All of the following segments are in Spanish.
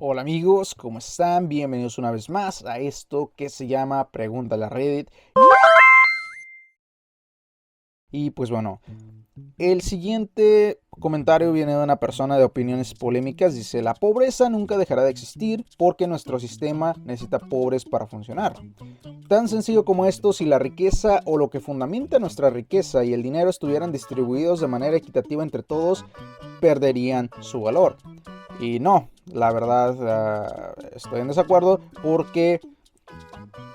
Hola amigos, ¿cómo están? Bienvenidos una vez más a esto que se llama Pregúntale a Reddit. Y pues bueno, el siguiente comentario viene de una persona de opiniones polémicas. Dice, la pobreza nunca dejará de existir porque nuestro sistema necesita pobres para funcionar. Tan sencillo como esto, si la riqueza o lo que fundamenta nuestra riqueza y el dinero estuvieran distribuidos de manera equitativa entre todos, perderían su valor. Y no, la verdad estoy en desacuerdo porque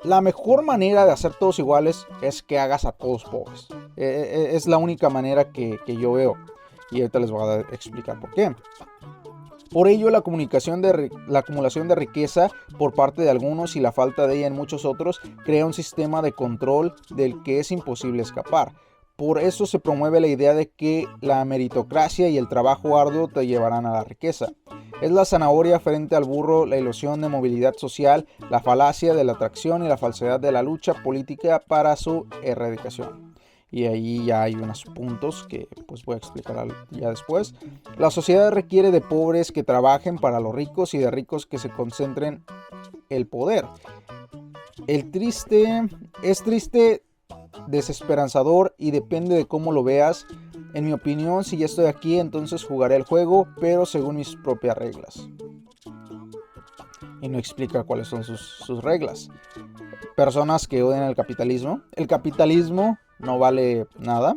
la mejor manera de hacer todos iguales es que hagas a todos pobres. Es la única manera que yo veo. Y ahorita les voy a explicar por qué. Por ello, la acumulación de riqueza por parte de algunos y la falta de ella en muchos otros crea un sistema de control del que es imposible escapar. Por eso se promueve la idea de que la meritocracia y el trabajo arduo te llevarán a la riqueza. Es la zanahoria frente al burro, la ilusión de movilidad social, la falacia de la atracción y la falsedad de la lucha política para su erradicación. Y ahí ya hay unos puntos que pues voy a explicar ya después. La sociedad requiere de pobres que trabajen para los ricos y de ricos que se concentren el poder. Es triste, desesperanzador y depende de cómo lo veas. En mi opinión, si ya estoy aquí, entonces jugaré el juego, pero según mis propias reglas. Y no explica cuáles son sus reglas. Personas que odian el capitalismo. El capitalismo no vale nada.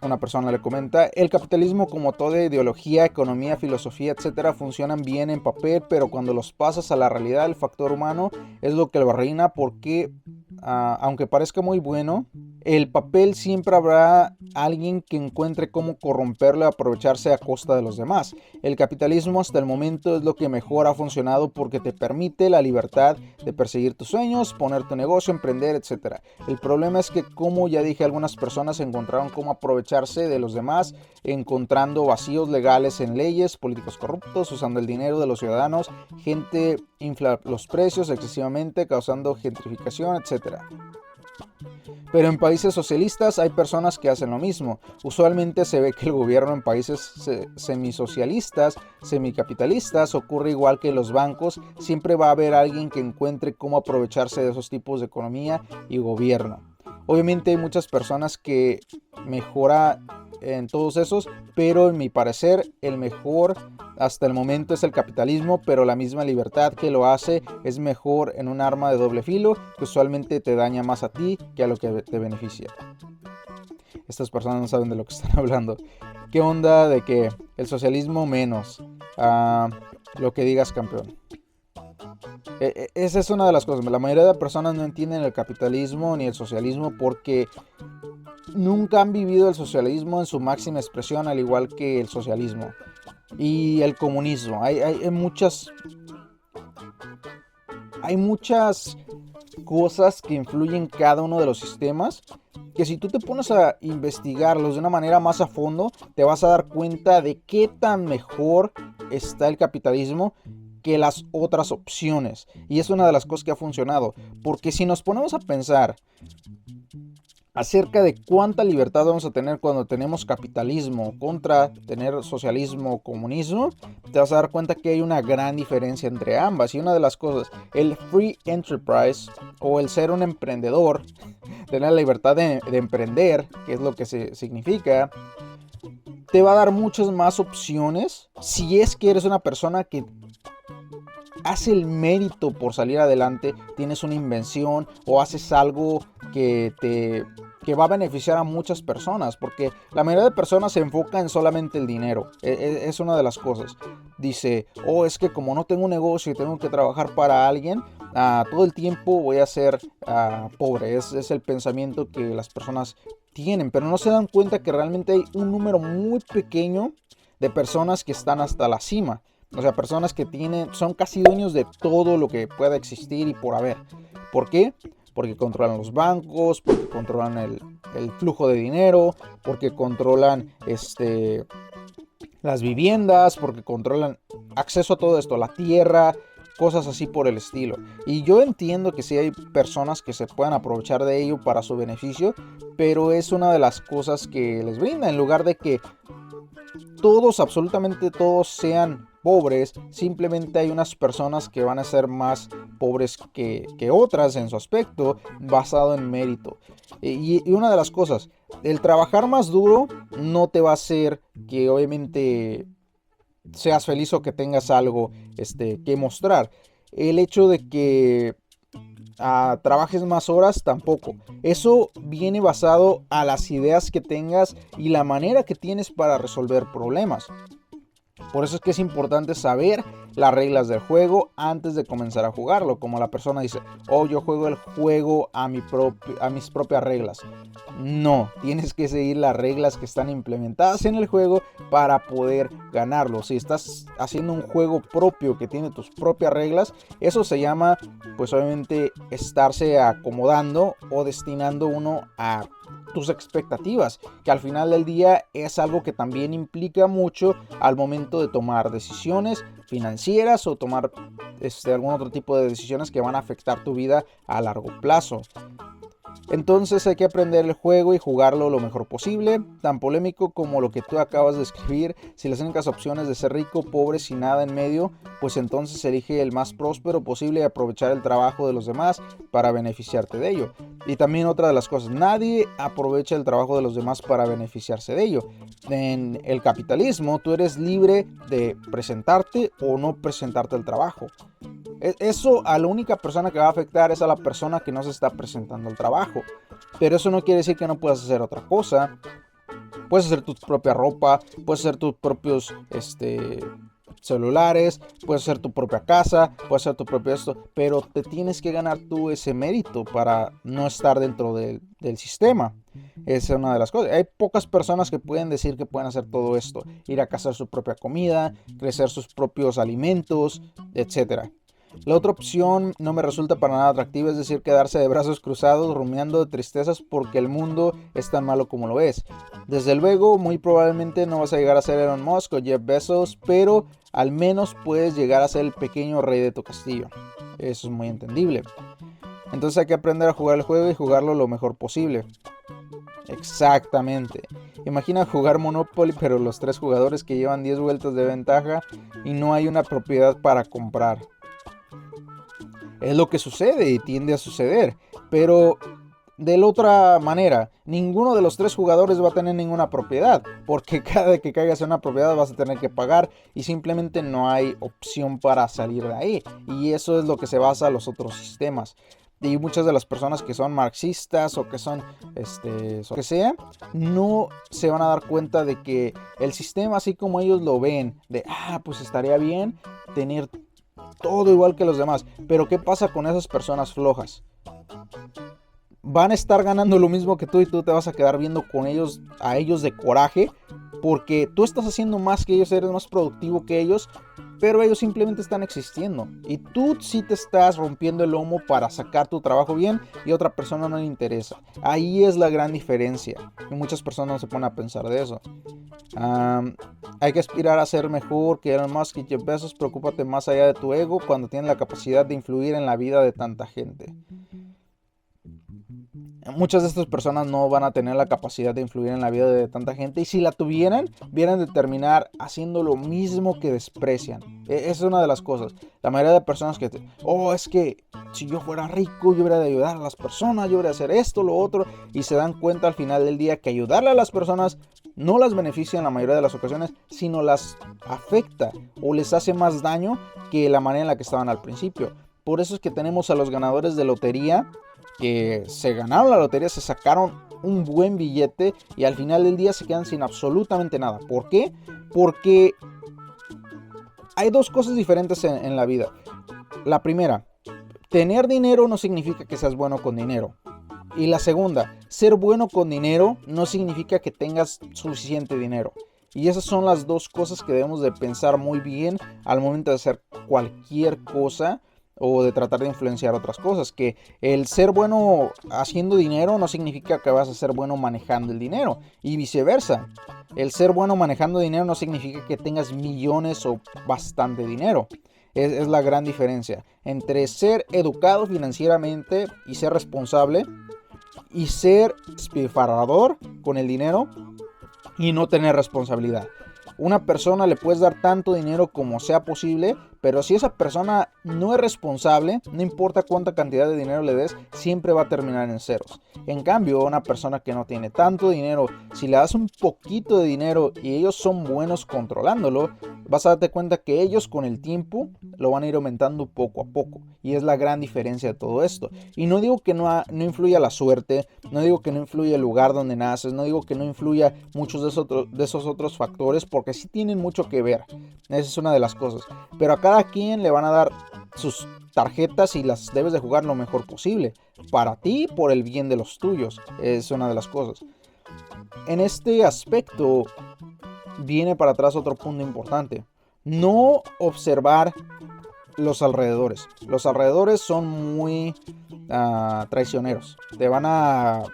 Una persona le comenta, el capitalismo como toda ideología, economía, filosofía, etcétera, funcionan bien en papel, pero cuando los pasas a la realidad, el factor humano es lo que lo arruina porque aunque parezca muy bueno, el papel siempre habrá alguien que encuentre cómo corromperlo y aprovecharse a costa de los demás. El capitalismo hasta el momento es lo que mejor ha funcionado porque te permite la libertad de perseguir tus sueños, poner tu negocio, emprender, etc. El problema es que, como ya dije, algunas personas encontraron cómo aprovecharse de los demás, encontrando vacíos legales en leyes, políticos corruptos, usando el dinero de los ciudadanos, gente infla los precios excesivamente, causando gentrificación, etc. Pero en países socialistas hay personas que hacen lo mismo. Usualmente se ve que el gobierno en países semisocialistas, semicapitalistas, ocurre igual que en los bancos. Siempre va a haber alguien que encuentre cómo aprovecharse de esos tipos de economía y gobierno. Obviamente hay muchas personas que mejora en todos esos, pero en mi parecer el mejor hasta el momento es el capitalismo, pero la misma libertad que lo hace es mejor en un arma de doble filo que usualmente te daña más a ti que a lo que te beneficia. Estas personas no saben de lo que están hablando. ¿Qué onda de que el socialismo menos? Lo que digas, campeón. Esa es una de las cosas. La mayoría de personas no entienden el capitalismo ni el socialismo porque nunca han vivido el socialismo en su máxima expresión, al igual que el socialismo y el comunismo. Hay muchas cosas que influyen en cada uno de los sistemas que si tú te pones a investigarlos de una manera más a fondo, te vas a dar cuenta de qué tan mejor está el capitalismo que las otras opciones. Y es una de las cosas que ha funcionado. Porque si nos ponemos a pensar acerca de cuánta libertad vamos a tener cuando tenemos capitalismo contra tener socialismo o comunismo, te vas a dar cuenta que hay una gran diferencia entre ambas. Y una de las cosas, el free enterprise o el ser un emprendedor, tener la libertad de emprender, que es lo que significa, te va a dar muchas más opciones si es que eres una persona que hace el mérito por salir adelante, tienes una invención o haces algo que va a beneficiar a muchas personas, porque la mayoría de personas se enfoca en solamente el dinero. Es una de las cosas. Dice, es que como no tengo un negocio y tengo que trabajar para alguien, todo el tiempo voy a ser pobre. Es el pensamiento que las personas tienen, pero no se dan cuenta que realmente hay un número muy pequeño de personas que están hasta la cima. O sea, personas que son casi dueños de todo lo que pueda existir y por haber. ¿Por qué? Porque controlan los bancos, porque controlan el flujo de dinero, porque controlan las viviendas, porque controlan acceso a todo esto, la tierra, cosas así por el estilo. Y yo entiendo que sí hay personas que se puedan aprovechar de ello para su beneficio, pero es una de las cosas que les brinda, en lugar de que todos, absolutamente todos, sean pobres, simplemente hay unas personas que van a ser más pobres que otras en su aspecto, basado en mérito. Y una de las cosas, el trabajar más duro no te va a hacer que obviamente seas feliz o que tengas algo que mostrar. El hecho de que trabajes más horas tampoco. Eso viene basado a las ideas que tengas y la manera que tienes para resolver problemas. Por eso es que es importante saber las reglas del juego antes de comenzar a jugarlo. Como la persona dice, oh, yo juego el juego a mis propias reglas. No, tienes que seguir las reglas que están implementadas en el juego para poder ganarlo. Si estás haciendo un juego propio que tiene tus propias reglas, eso se llama, pues obviamente, estarse acomodando o destinando uno a tus expectativas, que al final del día es algo que también implica mucho al momento de tomar decisiones financieras o tomar algún otro tipo de decisiones que van a afectar tu vida a largo plazo. Entonces hay que aprender el juego y jugarlo lo mejor posible, tan polémico como lo que tú acabas de escribir. Si las únicas opciones de ser rico, pobre, sin nada en medio, pues entonces elige el más próspero posible y aprovechar el trabajo de los demás para beneficiarte de ello. Y también otra de las cosas, nadie aprovecha el trabajo de los demás para beneficiarse de ello. En el capitalismo tú eres libre de presentarte o no presentarte al trabajo. Eso a la única persona que va a afectar es a la persona que no se está presentando al trabajo. Pero eso no quiere decir que no puedas hacer otra cosa. Puedes hacer tu propia ropa, puedes hacer tus propios celulares, puedes hacer tu propia casa, puedes hacer tu propio esto, pero te tienes que ganar tú ese mérito para no estar dentro del sistema. Esa es una de las cosas. Hay pocas personas que pueden decir que pueden hacer todo esto, ir a cazar su propia comida, crecer sus propios alimentos, etcétera. La otra opción no me resulta para nada atractiva, es decir, quedarse de brazos cruzados rumiando de tristezas porque el mundo es tan malo como lo es. Desde luego, muy probablemente no vas a llegar a ser Elon Musk o Jeff Bezos, pero al menos puedes llegar a ser el pequeño rey de tu castillo. Eso es muy entendible. Entonces hay que aprender a jugar el juego y jugarlo lo mejor posible. Exactamente. Imagina jugar Monopoly, pero los 3 jugadores que llevan 10 vueltas de ventaja y no hay una propiedad para comprar. Es lo que sucede y tiende a suceder, pero de la otra manera, ninguno de los 3 jugadores va a tener ninguna propiedad, porque cada vez que caigas en una propiedad vas a tener que pagar y simplemente no hay opción para salir de ahí. Y eso es lo que se basa en los otros sistemas. Y muchas de las personas que son marxistas o que son lo que sea, no se van a dar cuenta de que el sistema, así como ellos lo ven, de pues estaría bien tener todo igual que los demás. Pero ¿qué pasa con esas personas flojas? Van a estar ganando lo mismo que tú y tú te vas a quedar viendo a ellos de coraje porque tú estás haciendo más que ellos, eres más productivo que ellos, pero ellos simplemente están existiendo y tú sí te estás rompiendo el lomo para sacar tu trabajo bien y a otra persona no le interesa. Ahí es la gran diferencia y muchas personas no se ponen a pensar de eso. Hay que aspirar a ser mejor que Elon Musk y Jeff Bezos. Preocúpate más allá de tu ego cuando tienes la capacidad de influir en la vida de tanta gente. Muchas de estas personas no van a tener la capacidad de influir en la vida de tanta gente, y si la tuvieran, vienen de terminar haciendo lo mismo que desprecian. Esa es una de las cosas. La mayoría de personas que es que si yo fuera rico, yo hubiera de ayudar a las personas, yo hubiera de hacer esto, lo otro, y se dan cuenta al final del día que ayudarle a las personas no las beneficia en la mayoría de las ocasiones, sino las afecta o les hace más daño que la manera en la que estaban al principio. Por eso es que tenemos a los ganadores de lotería que se ganaron la lotería, se sacaron un buen billete y al final del día se quedan sin absolutamente nada. ¿Por qué? Porque hay 2 cosas diferentes en la vida. La primera, tener dinero no significa que seas bueno con dinero. Y la segunda, ser bueno con dinero no significa que tengas suficiente dinero. Y esas son las 2 cosas que debemos de pensar muy bien al momento de hacer cualquier cosa o de tratar de influenciar otras cosas. Que el ser bueno haciendo dinero no significa que vas a ser bueno manejando el dinero, y viceversa. El ser bueno manejando dinero no significa que tengas millones o bastante dinero. Es la gran diferencia entre ser educado financieramente y ser responsable, y ser despilfarrador con el dinero y no tener responsabilidad. Una persona le puedes dar tanto dinero como sea posible, pero si esa persona no es responsable, no importa cuánta cantidad de dinero le des, siempre va a terminar en ceros. En cambio, una persona que no tiene tanto dinero, si le das un poquito de dinero y ellos son buenos controlándolo, vas a darte cuenta que ellos con el tiempo lo van a ir aumentando poco a poco. Y es la gran diferencia de todo esto. Y no digo que no influya la suerte, no digo que no influya el lugar donde naces, no digo que no influya muchos de esos otros factores, porque sí tienen mucho que ver. Esa es una de las cosas. Pero a cada quien le van a dar sus tarjetas y las debes de jugar lo mejor posible. Para ti, por el bien de los tuyos. Es una de las cosas. En este aspecto viene para atrás otro punto importante. No observar los alrededores. Los alrededores son muy traicioneros. Te van a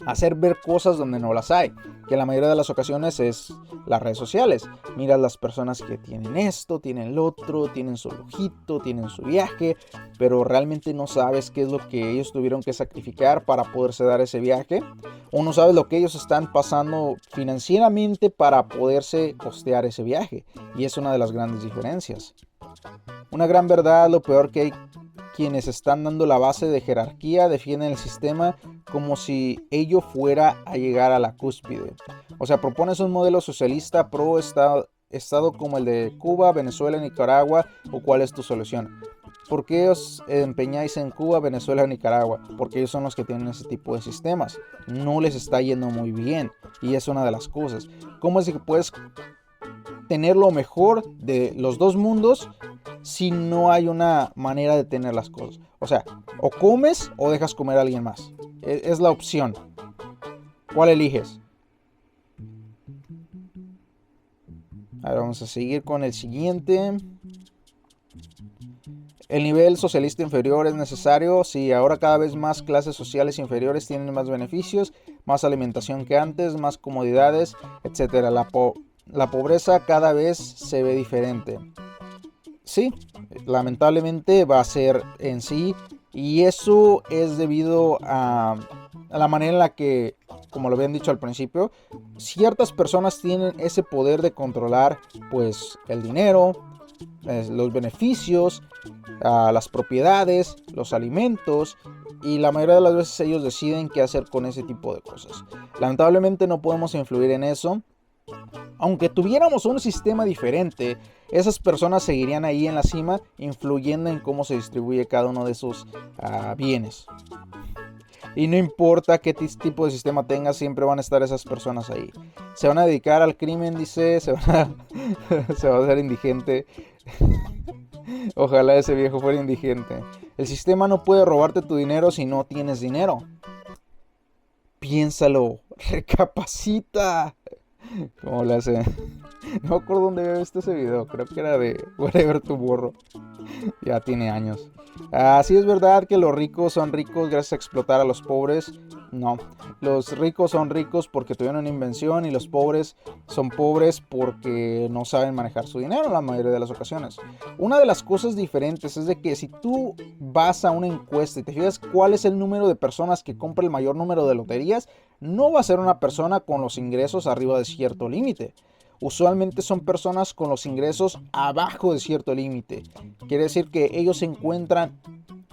hacer ver cosas donde no las hay, que la mayoría de las ocasiones es las redes sociales. Miras las personas que tienen esto, tienen lo otro, tienen su lujito, tienen su viaje, pero realmente no sabes qué es lo que ellos tuvieron que sacrificar para poderse dar ese viaje, o no sabes lo que ellos están pasando financieramente para poderse costear ese viaje, y es una de las grandes diferencias. Una gran verdad, lo peor que hay quienes están dando la base de jerarquía defienden el sistema como si ello fuera a llegar a la cúspide. O sea, propones un modelo socialista pro estado como el de Cuba, Venezuela, Nicaragua, o cuál es tu solución. ¿Por qué os empeñáis en Cuba, Venezuela, Nicaragua? Porque ellos son los que tienen ese tipo de sistemas. No les está yendo muy bien y es una de las cosas. ¿Cómo es que puedes tener lo mejor de los dos mundos si no hay una manera de tener las cosas? O sea, o comes o dejas comer a alguien más. Es la opción. ¿Cuál eliges? Ahora vamos a seguir con el siguiente. El nivel socialista inferior es necesario. Sí, ahora cada vez más clases sociales inferiores tienen más beneficios, más alimentación que antes, más comodidades, etc. La pobreza cada vez se ve diferente. Sí, lamentablemente va a ser en sí, y eso es debido a la manera en la que, como lo habían dicho al principio, ciertas personas tienen ese poder de controlar pues el dinero, los beneficios, las propiedades, los alimentos, y la mayoría de las veces ellos deciden qué hacer con ese tipo de cosas. Lamentablemente no podemos influir en eso. Aunque tuviéramos un sistema diferente, esas personas seguirían ahí en la cima, influyendo en cómo se distribuye cada uno de esos bienes. Y no importa qué tipo de sistema tengas, siempre van a estar esas personas ahí. Se van a dedicar al crimen, dice, se va a hacer indigente. Ojalá ese viejo fuera indigente. El sistema no puede robarte tu dinero si no tienes dinero. Piénsalo, recapacita. ¿Cómo le hace? No me acuerdo dónde había visto ese video. Creo que era de Whatever Tomorrow. Ya tiene años. Sí es verdad que los ricos son ricos gracias a explotar a los pobres. No, los ricos son ricos porque tuvieron una invención, y los pobres son pobres porque no saben manejar su dinero en la mayoría de las ocasiones. Una de las cosas diferentes es de que si tú vas a una encuesta y te fijas cuál es el número de personas que compra el mayor número de loterías, no va a ser una persona con los ingresos arriba de cierto límite. Usualmente son personas con los ingresos abajo de cierto límite. Quiere decir que ellos encuentran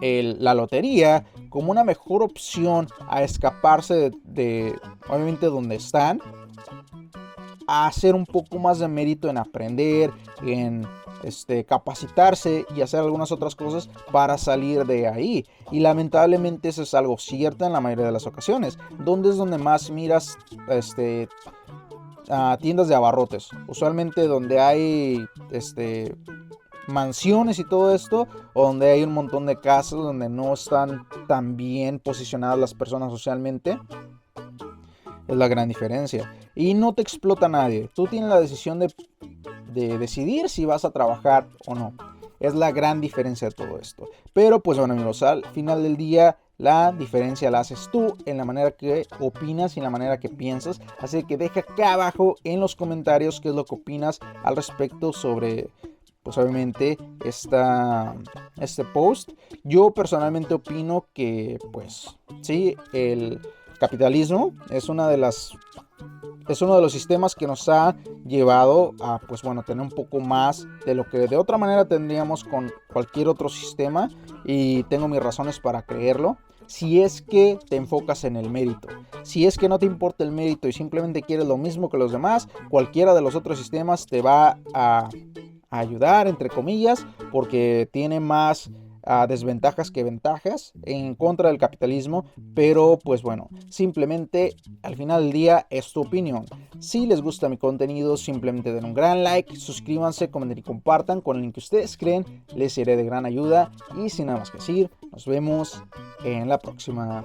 la lotería como una mejor opción a escaparse de obviamente donde están, a hacer un poco más de mérito en aprender, en capacitarse y hacer algunas otras cosas para salir de ahí. Y lamentablemente eso es algo cierto en la mayoría de las ocasiones. ¿Dónde es donde más miras tiendas de abarrotes? Usualmente donde hay mansiones y todo esto, o donde hay un montón de casas donde no están tan bien posicionadas las personas socialmente. Es la gran diferencia. Y no te explota nadie. Tú tienes la decisión de decidir si vas a trabajar o no. Es la gran diferencia de todo esto. Pero pues bueno, amigos, al final del día la diferencia la haces tú en la manera que opinas y en la manera que piensas. Así que deja acá abajo en los comentarios qué es lo que opinas al respecto sobre, pues obviamente, este post. Yo personalmente opino que, pues sí, el capitalismo es una de las es uno de los sistemas que nos ha llevado a, pues bueno, tener un poco más de lo que de otra manera tendríamos con cualquier otro sistema, y tengo mis razones para creerlo. Si es que te enfocas en el mérito, si es que no te importa el mérito y simplemente quieres lo mismo que los demás, cualquiera de los otros sistemas te va a ayudar, entre comillas, porque tiene más desventajas que ventajas en contra del capitalismo. Pero pues bueno, simplemente al final del día es tu opinión. Si les gusta mi contenido, simplemente den un gran like, suscríbanse, comenten y compartan con el link que ustedes creen les seré de gran ayuda. Y sin nada más que decir, nos vemos en la próxima.